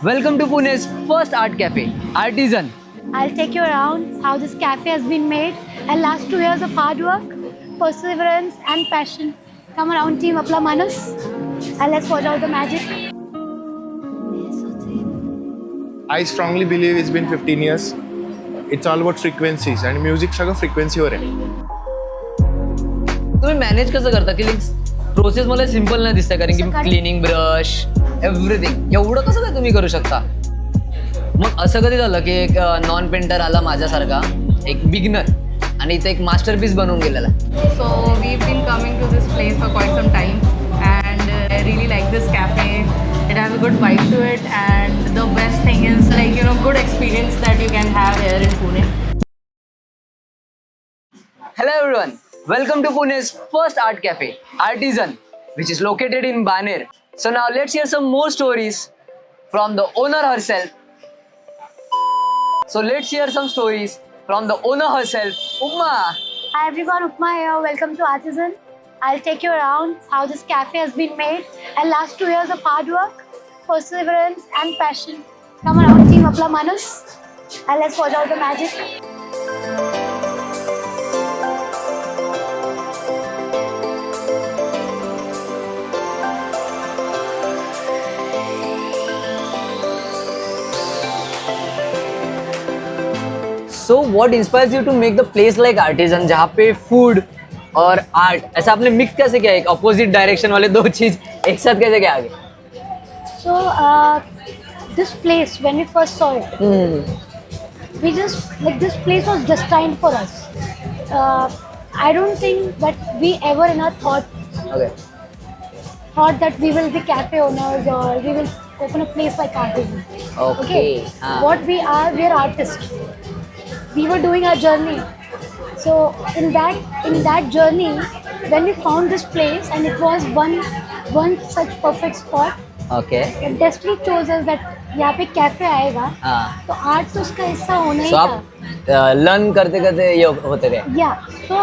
Welcome to Pune's first art cafe, Artisan. I'll take you around how this cafe has been made and last 2 years of hard work, perseverance and passion. Come around team Apla Manus and let's watch out the magic. I strongly believe it's been 15 years. It's all about frequencies and music सगळं frequencyवर आहे. तुम्ही manage कसं करता की process मला simple नाही दिसतं कारण की क्लिनिंग ब्रश एव्हरीथिंग एवढं कसं काय तुम्ही करू शकता. मग असं कधी झालं की एक नॉन पेंटर आला माझ्यासारखा एक बिगिनर आणि इथे एक मास्टरपीस बनवून गेलेला. So we've been coming to this place for quite some time and I really like this cafe. It has a good vibe to it and the best thing is good experience that you can have here in Pune. Hello everyone, welcome to Pune's first art cafe, Artisan, which is located in Baner. So now let's hear some more stories from the owner herself. So let's hear some stories from the owner herself, Upma. Hi everyone, Upma here. Welcome to Artisan. I'll take you around how this cafe has been made and last 2 years of hard work, perseverance and passion. Come around team Apla Manus and let's watch out the magic. So what inspires you to make the place like Artisan जहाँ पे food और art ऐसा आपने mix कैसे किया एक opposite direction वाले दो चीज एक साथ कैसे किया आगे? So this place when we first saw it, we just this place was destined for us. I don't think that we ever in our Okay. thought that we will be cafe owners or we will open a place like Artisan. Okay. What we are artists. We were doing our journey. So in that journey, when we found this place and it was one such perfect spot, Okay. destiny chose us that यहाँ पे cafe आएगा हाँ. तो art तो उसका हिस्सा होना ही So था. आप learn करते करते ये होते गए. Yeah. So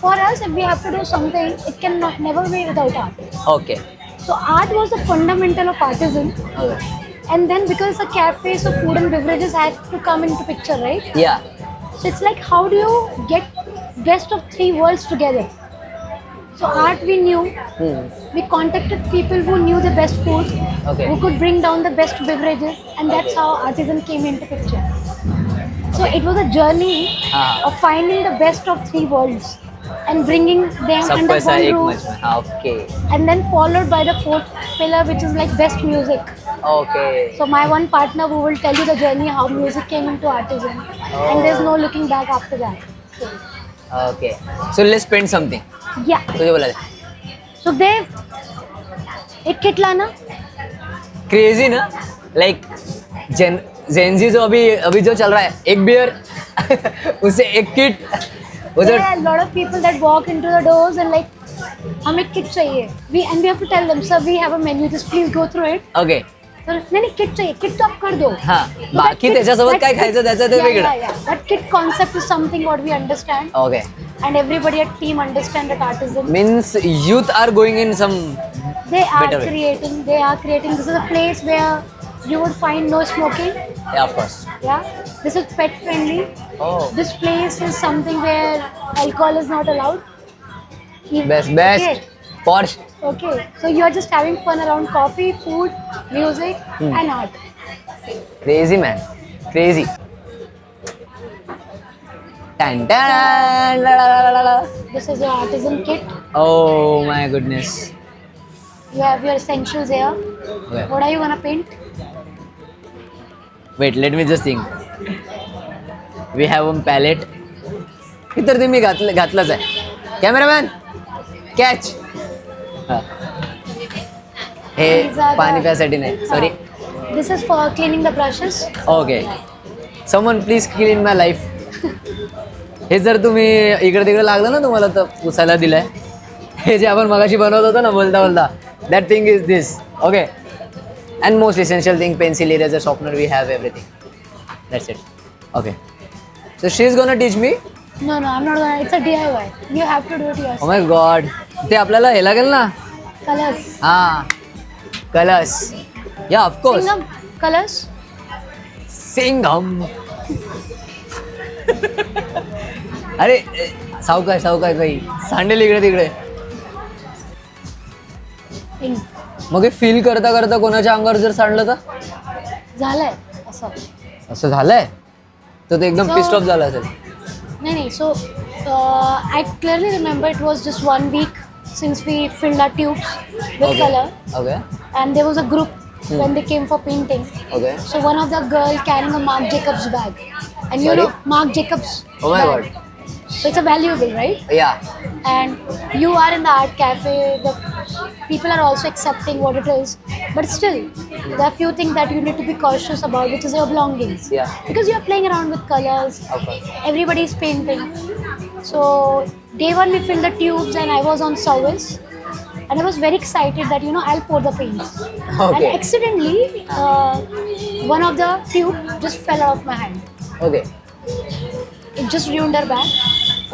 for us, if we have to do something, it can never be without art. Okay. So art was the fundamental of Artisan. Okay. And then because the cafe, so food and beverages have to come into picture, right? Yeah. So it's like how do you get best of three worlds together? So art we knew, we contacted people who knew the best food, Okay. who could bring down the best beverages, and that's how Artisan came into picture. So it was a journey of finding the best of three worlds and bringing them सबको under ऐसा one एक roof, मंच में. हाँ, okay. and then followed by the fourth pillar, which is like best music. Okay. So my one partner who will tell you the journey how music came into Artisan, and there's no looking back after that. Okay. So let's spend something. Yeah. तुझे बोला था. So Dev, एक kit लाना. Crazy ना? Like Gen Z जो अभी जो चल रहा है एक बियर उससे एक kit There are a lot of people that walk into the doors and like हमें किट चाहिए. We have to tell them, sir, we have a menu. Just please go through it. Okay. तर नाही kit चाहिए. Kit तो आप कर दो. हां बाकी त्याच्यासोबत काय खायचं त्याचं ते वेगळं. That kit concept is something what we understand. Okay. And everybody at team understand that Artisan. Means youth are going in some They are better way. creating. This is a place where you would find no smoking. Yeah, of course. Yeah. This is pet friendly. Oh. This place is something where alcohol is not allowed. Best. Okay. Porsche. Okay. So you are just having fun around coffee, food, music, and art. Crazy man. Crazy. Tan tan la la la la la. This is your Artisan kit. Oh my goodness. You have your essentials here. Okay. What are you gonna paint? Wait, let me just think. We have one palette. इतर ते मी घातलंच आहे. Cameraman catch. हे पाणी प्यासाठी नाही. Sorry. This is for cleaning the brushes. Okay. Someone please clean my life. हे जर तुम्ही इकडे तिकडे लागलं ना तुम्हाला तर पुसायला दिलंय. हे जे आपण मगाशी बनवत होतो ना बोलता बोलता that thing is this. Okay. And most essential thing pencil eraser sharpener we have everything. That's it. Okay. So she is gonna teach me. No, I'm not gonna. It's a DIY. You have to do it oh yourself. My god. ते आपल्याला हे लागेल ना. Colors. हां. Colours. Yeah, of course. Singham colors. Singham. अरे सावकाश सावकाश भाई, सांडेल इकडे तिकडे. In. मग हे फील करता करता कोणाच्या अंगावर जर सांडलं तर झालंय असं. असं झालंय तर ते एकदम So- पिस्ट ऑफ झालं असेल. No. So I clearly remember it was just 1 week since we filled our tubes with Okay. color, Okay. and there was a group when they came for painting. Okay. So one of the girl carrying a Marc Jacobs bag, and you Sorry? know Marc Jacobs. Oh my bag. God. So it's a valuable, right? Yeah. And you are in the art cafe. The people are also accepting what it is, but still, there are few things that you need to be cautious about, which is your belongings. Yeah. Because you are playing around with colors. Of course. Everybody is painting. So day one we filled the tubes and I was on service and I was very excited that I'll pour the paints. Okay. And accidentally one of the tube just fell out of my hand. Okay. It just ruined her bag.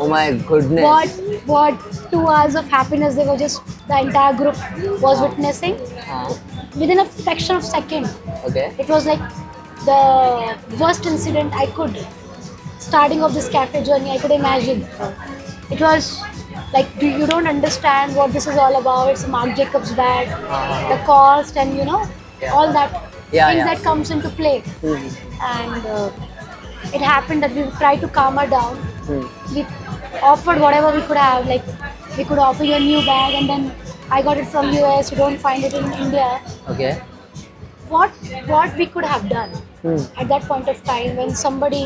Oh my goodness. What 2 hours of happiness they were just the entire group was witnessing within a fraction of second. Okay. It was like the worst incident I could, starting of this cafe journey, I could imagine. It was like you don't understand what this is all about. It's a Marc Jacobs bag, the cost, and Yeah. all that Yeah, things yeah. that comes into play. And it happened that we tried to calm her down. We offered whatever we could have, like we could offer you a new bag, and then I got it from US. You don't find it in India. Okay. What we could have done at that point of time when somebody,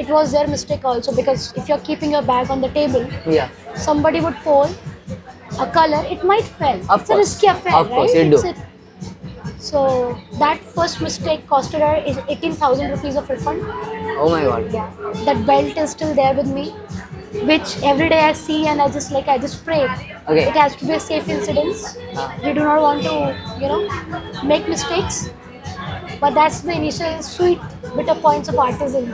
it was their mistake also, because if you're keeping your bag on the table, Yeah. somebody would pour a color, it might fail. Of It's a course. risky affair, Of course, right? it do. So that first mistake costed her 18,000 rupees of refund. Oh my God. Yeah, that belt is still there with me, which every day I see and I just pray. Okay. It has to be a safe incident. We do not want to, make mistakes. But that's the initial sweet bitter points of artisan.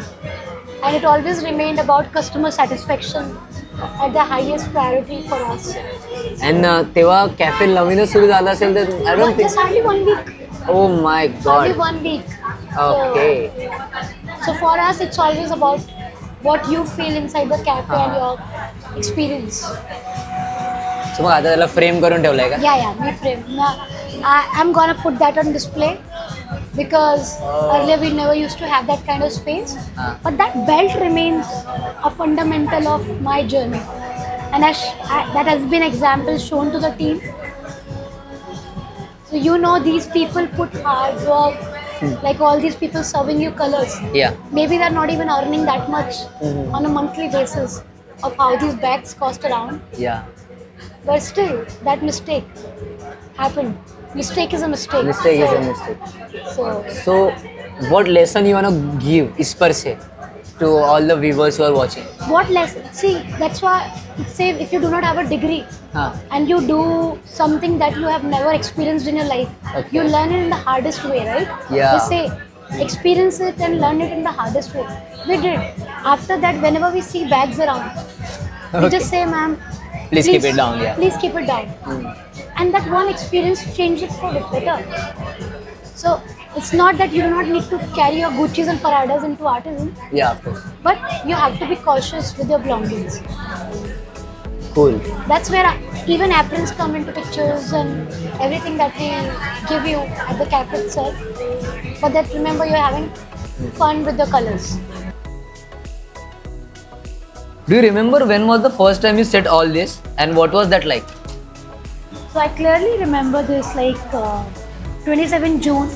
And it always remained about customer satisfaction at the highest priority for us. And तेव्हा cafe नवीनच सुरू झालं असेल तर I don't Just think. hardly 1 week. Oh my Only God. 1 week. Okay. So for us, it's always about what you feel inside the cafe and your experience. So मग आता त्याला frame करून ठेवलंय का? Yeah, me frame. Now, I'm gonna put that on display because earlier we never used to have that kind of space. But that belt remains a fundamental of my journey, and that has been example shown to the team. So these people put hard work, like all these people serving you colors. Yeah. Maybe they're not even earning that much on a monthly basis of how these bags cost around. Yeah. But still, that mistake happened. Mistake is a mistake. Mistake is a mistake. So, So what lesson you wanna give is per se to all the viewers who are watching? what lesson? See, that's why say if you do not have a degree and you do something that you have never experienced in your life, Okay. you learn it in the hardest way, right? Yeah. They say experience it and learn it in the hardest way. We did. After that, whenever we see bags around, we Okay. just say, ma'am, Please keep it down, yeah. Please keep it down. And that one experience changed it for the better. So it's not that you do not need to carry your Gucci's and Paradas into artisan, Yeah, of course. but you have to be cautious with your belongings. Cool. That's where even aprons come into pictures and everything that we give you at the cafe itself. But that remember you're having fun with the colors. Do you remember when was the first time you said all this and what was that like? So I clearly remember this 27 June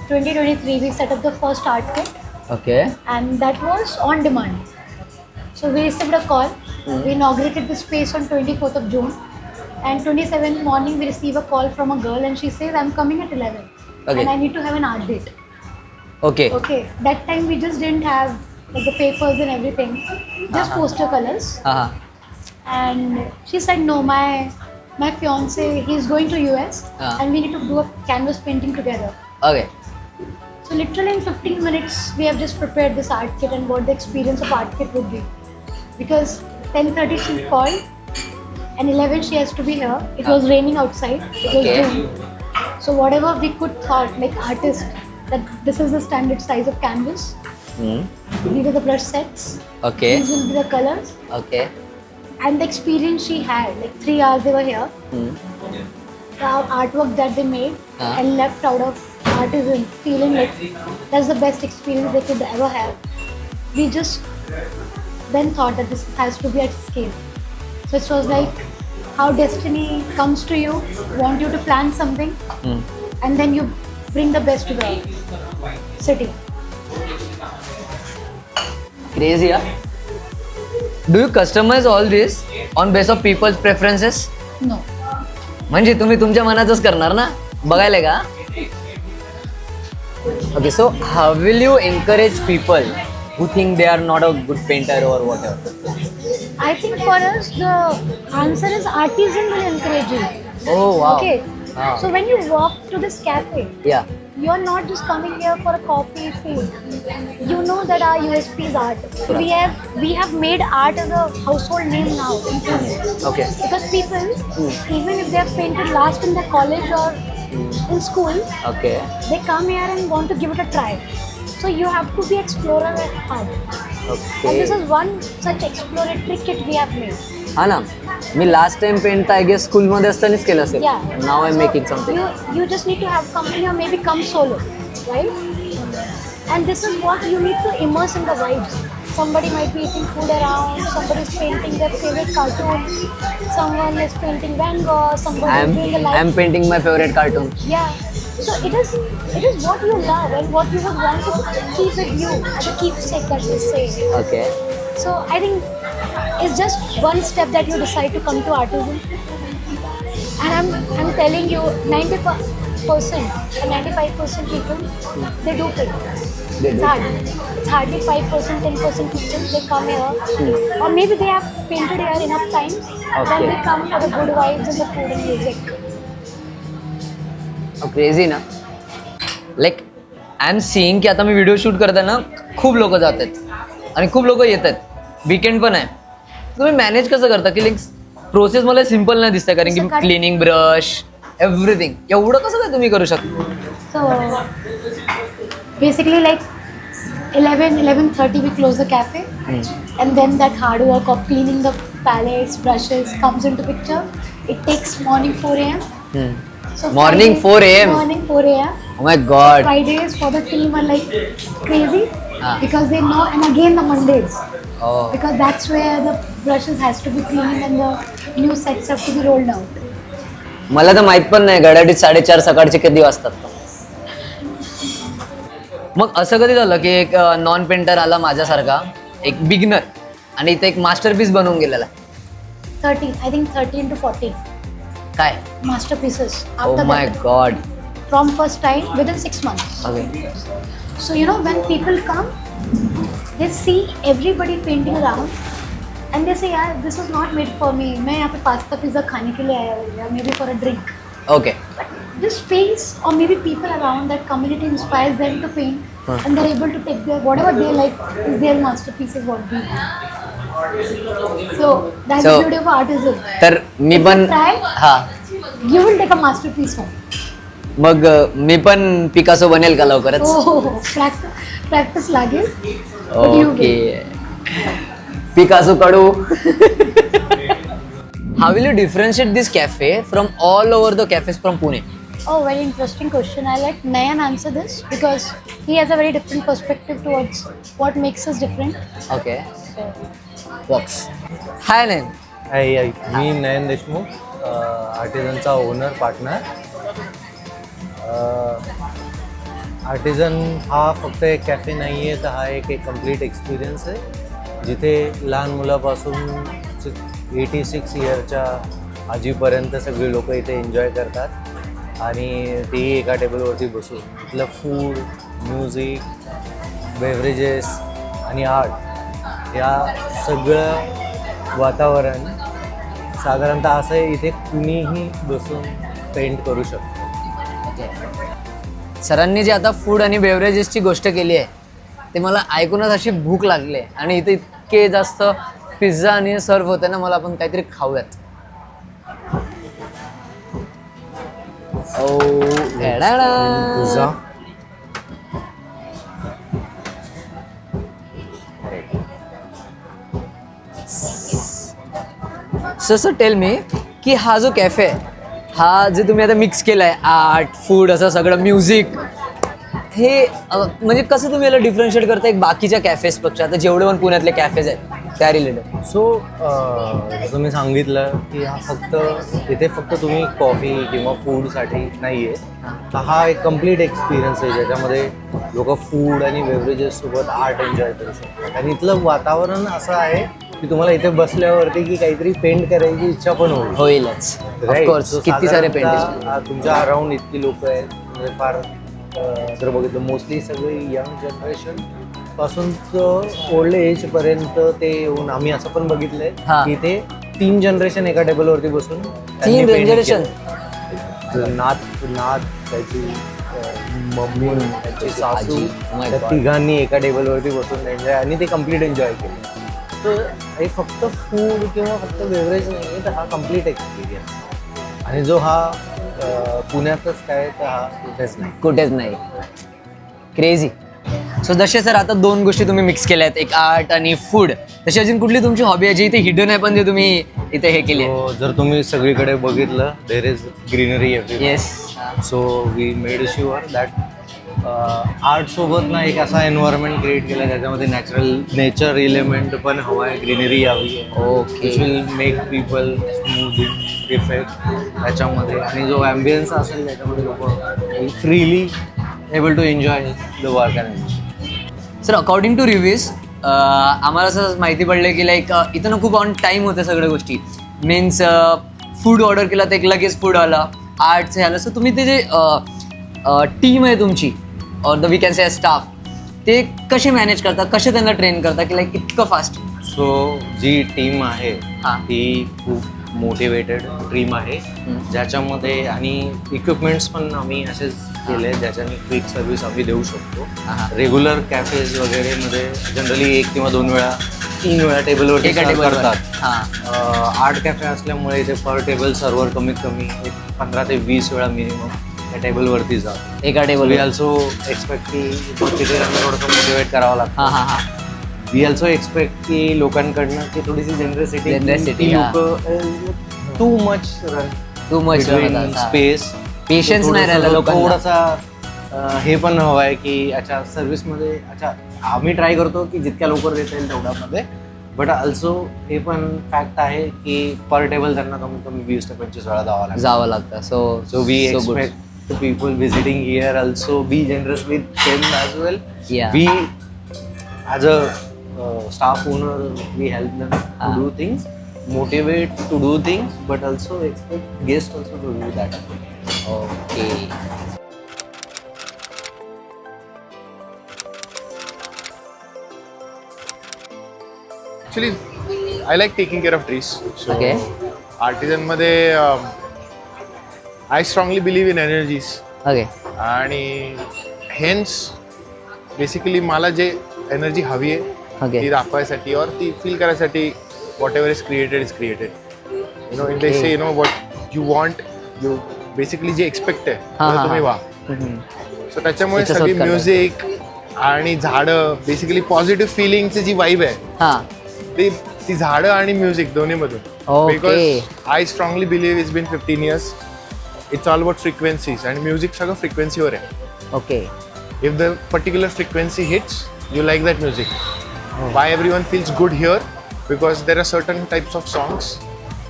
2023 we set up the first art kit. Okay. And that was on demand. So we received a call. We inaugurated the space on 24th of June, and 27th morning we receive a call from a girl, and she says, "I'm coming at 11, Okay. and I need to have an art date." Okay. Okay. That time we just didn't have the papers and everything, just poster colors. Uh-huh. And she said, "No, my fiance, he's going to US, and we need to do a canvas painting together." Okay. So literally in 15 minutes, we have just prepared this art kit and what the experience of art kit would be. Because 10:30 she called and 11 she has to be here. It was raining outside. It was Okay. June. So whatever we could thought, like artists, that this is the standard size of canvas. These are the brush sets. Okay. These will be the colors. Okay. And the experience she had, like 3 hours they were here. The artwork that they made and left out of artisan, feeling like that's the best experience they could ever have. We just then thought that this has to be at scale. So it was like how destiny comes to you, want you to plan something, and then you bring the best to the city. Crazy, yeah? Do you customize all this on base of people's preferences? No. म्हणजे तुम्ही तुमच्या मनाचंच करणार ना, बघायला का? Okay, so how will you encourage people who think they are not a good painter or whatever? I think for us the answer is artisan will encourage you. Oh wow. Okay. Ah. So when you walk to this cafe, Yeah. you're not just coming here for a coffee, food. You know that our USP is art. We have made art as a household name now in Pune. Okay. Because people, even if they have painted last in their college or in school, Okay. they come here and want to give it a try. So you have to be explorer at heart. Okay. And this is one such exploratory kit we have made. हा ना, मी last time paint I guess स्कूलमध्ये असतानाच केलं असेल. Yeah. नाव I So making something. You just need to have company or maybe come solo, right? And this is what you need to immerse in the vibes. Somebody might be eating food around, somebody is painting their favorite cartoon, someone is painting Van Gogh, somebody is doing a live. I'm painting my favorite cartoon. Yeah. So it is what you love and what you would want to keep with you as a keepsake, that we say. Okay. So I think it's just one step that you decide to come to artisan. And I'm telling you, 90% or 95% people, they do paint. They It's do. hard. It's hardly 5%, 10% people, they come here. Or maybe they have painted here enough times. Then Okay. they come for the good vibes and the food and music. Crazy ना. Like I am seeing की आता मी video shoot करताना खूप लोक जात आहेत आणि खूप लोक येत आहेत. वीकेंड पण आहे. तुम्ही मॅनेज कसं करता की लाईक प्रोसेस मला सिम्पल नाही दिसतंय कारण की कसं काय? क्लिनिंग ब्रश एव्हरीथिंग एवढं कसं काय तुम्ही करू शकता? So basically like 11:30 we close the cafe, and then that hard work of cleaning the palettes, brushes comes into picture. It takes morning 4 a.m. So Morning 4 a.m.? Morning 4 a.m. Oh my god. Fridays for the team are like crazy Ah. because they know, and again the Mondays Oh. because that's where the brushes has to be cleaned and the new sets have to be rolled out. मला तर माहित पण नाही गडाडीत 4:30 सकाळचे कधी वाजतात. मग असं कधी झालं की एक नॉन पेंटर आला माझ्यासारखा, एक बिगिनर, आणि इथे एक मास्टरपीस बनवून गेलेला? 13 to 14 काय? masterpieces oh after my that god. from first time within 6 months. Okay. So you know when people come, they see everybody painting around and they say, "यार, this is not made for me. मैं यहाँ पे pasta pizza खाने के लिए आया हूँ, या maybe for a drink." Okay. But this space or maybe people around that community inspires them to paint, and they're able to take their whatever they like is their masterpieces what we have. So that's the So- beauty of artisan. तर मी पण Try. हा, You will take a masterpiece home. मग मी पण Picasso बनेल का लवकरच? Oh, practice लागेल. But you okay. will. Picasso Kadu. How will you differentiate this cafe from all over the cafes from Pune? Oh, very interesting question. I'll let Nayan answer this because he has a very different perspective towards what makes us different. Okay. So, Works. Hi Nayan. Me Nayan Deshmukh, आर्टिझनचा owner partner. Artisan हा फक्त एक cafe नाही आहे, तर हा एक complete experience आहे जिथे लहान मुलापासून 86 इयरच्या आजीपर्यंत सगळी लोक इथे एन्जॉय करतात आणि तेही एका टेबलवरती बसून. इथलं फूड, म्युझिक, बेव्हरेजेस आणि आर्ट या सगळं वातावरण साधारणतः असं आहे इथे कुणीही बसून पेंट करू शकतो. सरांनी जे आता फूड आणि बेवरेजेसची गोष्ट केली आहे ते मला ऐकूनच अशी भूक लागली आहे आणि इथे इतके जास्त पिझ्झा आणि सर्व होते ना, मला आपण काहीतरी खाऊयात. पिझ्झा. सर टेल मी की हा जो कॅफे आहे, हा जे तुम्ही आता मिक्स केलाय आर्ट फूड असं सगळं म्युझिक, हे म्हणजे कसं तुम्ही याला डिफरन्शिएट करता एक बाकीच्या कॅफेजपेक्षा, आता जेवढे पण पुण्यातले कॅफेज आहेत त्या रिलेटेड? सो जसं मी सांगितलं की हा फक्त इथे फक्त तुम्ही कॉफी किंवा फूडसाठी नाही आहे, हा एक कम्प्लीट एक्सपिरियन्स आहे ज्याच्यामध्ये लोक फूड आणि बेवरेजेससोबत आर्ट एन्जॉय करू शकतात. आणि इथलं वातावरण असं आहे की तुम्हाला इथे बसल्यावरती की काहीतरी पेंट करायची इच्छा पण होईलच Right. ऑफकोर्स. So किती सारे साधारणतः, पेंटिंग तुमच्या अराउंड इतकी लोक आहेत म्हणजे फार जर बघितलं मोस्टली सगळी यंग जनरेशन पासून ओल्ड एज पर्यंत ते येऊन आम्ही असं पण बघितलंय हा. की ते 3 जनरेशन एका टेबलवरती बसून त्यांनी 3 paint जनरेशन? केलं. नात त्याची मम्मी त्याची सासू आजी. Oh my त्या God. तिघांनी एका टेबलवरती बसून एन्जॉय आणि ते कम्प्लीट एन्जॉय केलं. तर हे फक्त फूड किंवा फक्त बेवरेज नाही आहे, तर हा कम्प्लीट एक्सपिरियन्स. आणि जो हा पुण्यातच काय तर हा कुठेच नाही. कुठेच नाही. क्रेझी. सो जसे सर आता 2 गोष्टी तुम्ही मिक्स केल्या आहेत, एक आर्ट आणि फूड, तशी अजून कुठली तुमची हॉबी आहे जी इथे हिडन आहे पण जे तुम्ही इथे हे केली आहे? So, जर तुम्ही सगळीकडे बघितलं there is greenery everywhere. Yes. So we made sure that art सोबत ना एक असा एन्व्हायरमेंट क्रिएट केला ज्याच्यामध्ये नेचर इलेमेंट पण हवा आहे, ग्रीनरी हवी आहे. Okay. Which will make people smooth effect त्याच्यामध्ये, आणि जो ॲम्बियन्स असेल त्याच्यामध्ये लोक freely able to enjoy the work and. Sir according to reviews आम्हाला असं माहिती पडलं की लाईक इथं ना खूप ऑन टाईम होत्या सगळ्या गोष्टी. मीन्स फूड ऑर्डर केला तर एक लगेच फूड आलं, आर्टचं आलं. सो तुम्ही ते जे टीम आहे तुमची और the we can say staff, ते कसे मॅनेज करता, कसे त्यांना ट्रेन करता की लाईक इतकं फास्ट? सो जी टीम आहे हां. ती खूप मोटिवेटेड टीम आहे ज्याच्यामध्ये, आणि इक्विपमेंट्स पण आम्ही असेच केले ज्याच्याने क्विक सर्व्हिस आम्ही देऊ शकतो. हां. रेग्युलर कॅफेज वगैरेमध्ये जनरली 1 किंवा 2 वेळा 3 वेळा टेबलवरती एका serve टेबलवर. करतात. हां. आर्ट कॅफे असल्यामुळे इथे पर टेबल सर्व्हर कमीत कमी 15 ते 20 वेळा मिनिमम त्या टेबलवरती जातो. एका वी टेबल. ऑल्सो एक्सपेक्ट की तिथे थोडंसं मोटिवेट करावं लागतं. हां हां हां. वी ऑल्सो एक्सपेक्ट की लोकांकडनं की थोडीशी Generosity, जनरेसिटी हा. लोक too much run too much space, patience नाही राहिला लोकांना. थोडासा हे पण हवं आहे की अच्छा सर्व्हिसमध्ये, अच्छा आम्ही ट्राय करतो की जितक्या लवकर देता येईल तेवढ्यामध्ये, बट ऑल्सो हे पण फॅक्ट आहे की पर टेबल त्यांना कमीत कमी 20 ते 25 वेळा जावं लागतं. So we expect the people visiting here also be generous with them as well. Yeah. We as a staff owner, we help them to do things, motivate to do things, but also expect guests also to do that. Okay. Actually, I like taking care of trees. So, Okay. artisan मध्ये I strongly believe in energies. Okay. आणि hence basically मला जे energy हवी आहे Okay. ती दाखवायसाठी और ती feel करायसाठी whatever is created you know in they say you know what you want, you basically जे एक्सपेक्ट आहे हां, ते हां, तुम्ही वा. सो त्याच्यामुळे त्याच्यासोबत सगळी करतात. म्युझिक आणि झाडं, बेसिकली पॉझिटिव्ह फिलिंगची जी वाईब आहे हां. ती झाडं आणि म्युझिक दोन्हीमधून. Okay. Because I strongly believe it's been 15 years. It's all about frequencies आणि म्युझिक सगळं फ्रिक्वेन्सीवर आहे. Okay. If the particular frequency hits, you like that music. Why everyone feels good here? Because there are certain types of songs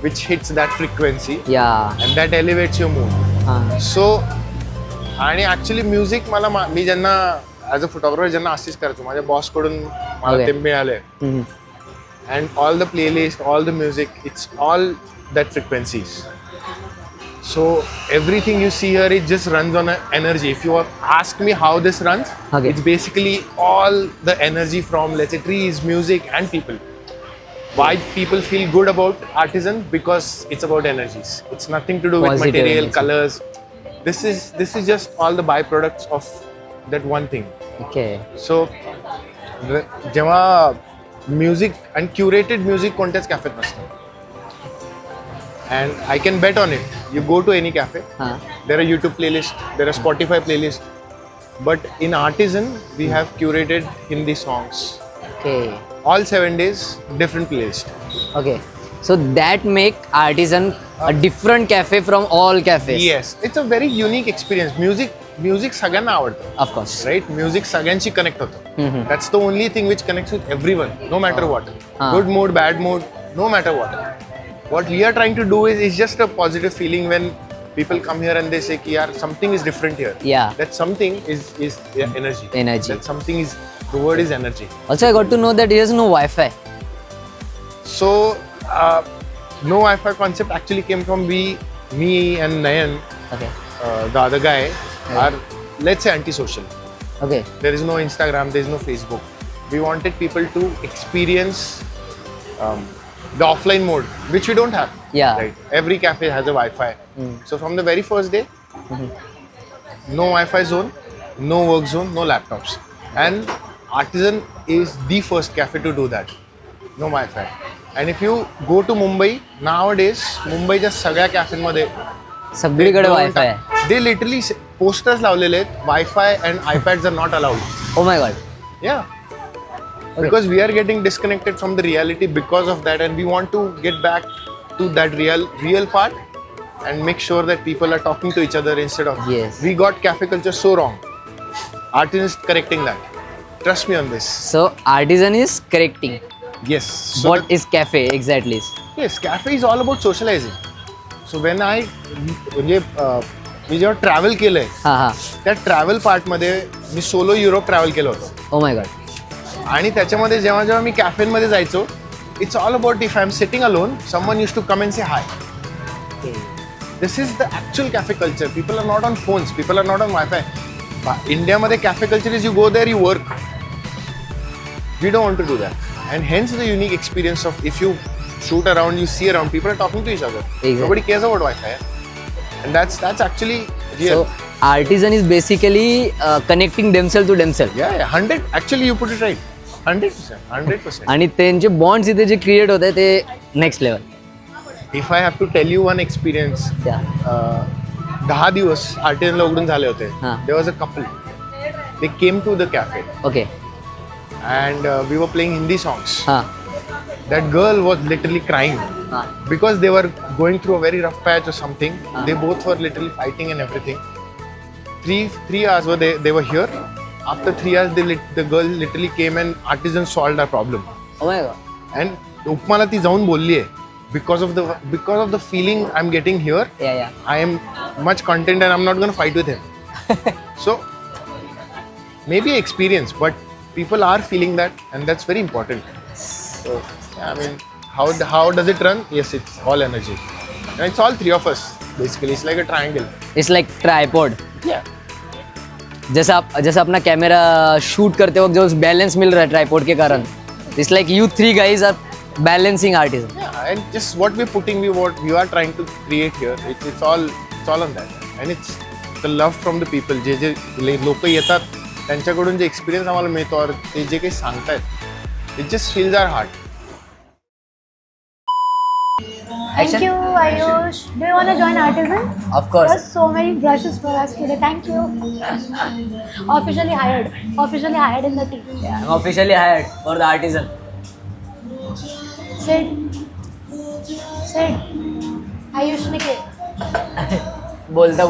which hits that frequency या. and that elevates your mood. हां. So, आणि actually music मी ज्यांना as a photographer ज्यांना assist करायचो माझ्या बॉसकडून मला Okay. ते मिळाले. And all the playlist, all the music, it's all that frequencies. So everything you see here, it just runs on an energy. If you ask me how this runs, Okay. it's basically all the energy from, let's say, trees, music, and people. Why people feel good about artisan? Because it's about energies. It's nothing to do with Positive material, energy. colors. This is just all the byproducts of that one thing. Okay. So जेव्हा music आणि curated music कोणत्याच कॅफेत नसतं. and I can bet on it. You go to any cafe, हाँ. there are YouTube playlists, there are Spotify playlists, but in Artisan we have curated Hindi songs. Okay. All 7 days, different playlist. Okay. So that make Artisan a different cafe from all cafes. Yes, it's a very unique experience. Music सगळ्यांना आवडतं. Of course. Right? Music सगळ्यांशी connect होतं. That's the only thing which connects with everyone, no matter what. Good mood, bad mood, no matter what. What we are trying to do is just a positive feeling when people come here and they say कि यार something is different here. Yeah. That something is energy. Energy. That something is, the word is energy. Also, I got to know that he has no Wi-Fi. So, no Wi-Fi concept actually came from me and Nayan, Okay. the other guy, are, let's say, antisocial. Okay. There is no Instagram, there is no Facebook. We wanted people to experience the offline mode, which we don't have. Yeah. Right. Every cafe has a Wi-Fi. So from the very first day, no Wi-Fi zone, no work zone, no laptops. And Artisan is the first cafe to do that. No Wi-Fi. And if you go to Mumbai, nowadays, मुंबईच्या सगळ्या कॅफेमध्ये सगळीकडे Wi-Fi आहे. they literally posters लावलेले आहेत, Wi-Fi and iPads are not allowed. Oh my god. Yeah. Because we are getting disconnected from the reality because of that, and we want to get back to that real part and make sure that people are talking to each other instead of. Yes. We got cafe culture so wrong. Artisan is correcting that. Trust me on this. So Artisan is correcting. Yes. So What is cafe exactly? yes, cafe is all about socializing. So when म्हणजे मी जेव्हा travel केलंय हा हा. त्या travel पार्टमध्ये मी solo Europe travel केलं होतं. Oh my god. आणि त्याच्यामध्ये जेव्हा मी कॅफेमध्ये जायचो, it's all about if I am sitting alone, someone use to come and say hi. This is the actual cafe culture. People are not on phones, people are not on wifi. इंडियामध्ये cafe culture is you go there, you work. We don't want to do that. And hence the unique experience of if you shoot around, you see around, people are talking to each other. Exactly. Nobody cares about Wi-Fi. And that's actually real. So Artisan is basically connecting themselves to themselves. Yeah, 100. Actually, you put it right. 100%. 100%. आणि त्यांचे bonds इथे जे create होत आहे ते next level. If I have to tell you one experience, 10 दिवस Artisanला उघडून झाले होते. हां. There was a couple. They came to the cafe okay. and we were playing Hindi songs. हां. That girl was literally crying हां. because they were going through a very rough patch or something. They both were literally fighting and everything. Three hours they were here. After 3 hours, the girl literally came and Artisan solved our problem. Oh my god. And उपमाला ती जाऊन बोलली आहे because of the feeling I'm getting here. Yeah. I am much content and I'm not going to fight with him. So maybe experience, but people are feeling that, and that's very important. So I mean, how does it run? Yes, it's all energy, and it's all three of us basically. It's like a triangle. It's like tripod. Yeah. जैसा अपना camera shoot करते वक्त जो balance मिल रहा है tripod के कारण, it's like you 3 guys are balancing Artisan. Yeah, and just what we're putting, what we are trying to create here, it's all on that, and it's the love from the people. जे लोक येतात त्यांच्याकडून जे experience आम्हाला मिळतो और ते जे काही सांगतायत, it just fills our heart. Thank you, Ayush. Do you want to join Artisan? Of course. There's so many brushes for us today. Thank you. Officially hired in the team. Yeah, I'm officially hired for the Artisan. Sid. Ayush Nikhil. बोलता